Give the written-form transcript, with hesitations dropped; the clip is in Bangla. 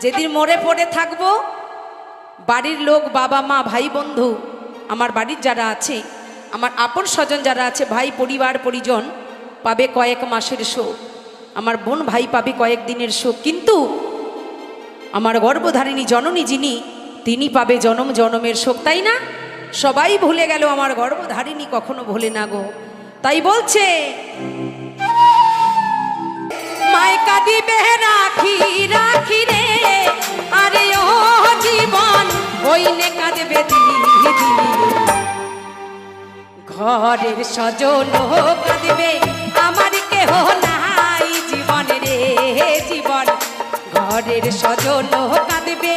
যেদিন মরে পড়ে থাকবো, বাড়ির লোক, বাবা মা, ভাই বন্ধু, আমার বাড়ির যারা আছে, আমার আপন স্বজন যারা আছে, ভাই পরিবার পরিজন পাবে কয়েক মাসের শোক, আমার বোন ভাই পাবে কয়েক দিনের শোক, কিন্তু আমার গর্ভধারিণী জননী যিনি, তিনি পাবে জনম জনমের শোক, তাই না? সবাই ভুলে গেল, আমার গর্ভধারিণী কখনো ভোলে না গো। তাই বলছে, মায় কাঁদিবে রাখি রাখি রে, আরে ও জীবন হইলে কাঁদবে দিলি দিলি, ঘরের সজন কাঁদবে আমার কেহ নাই জীবন রে জীবন, ঘরের সজন কাঁদবে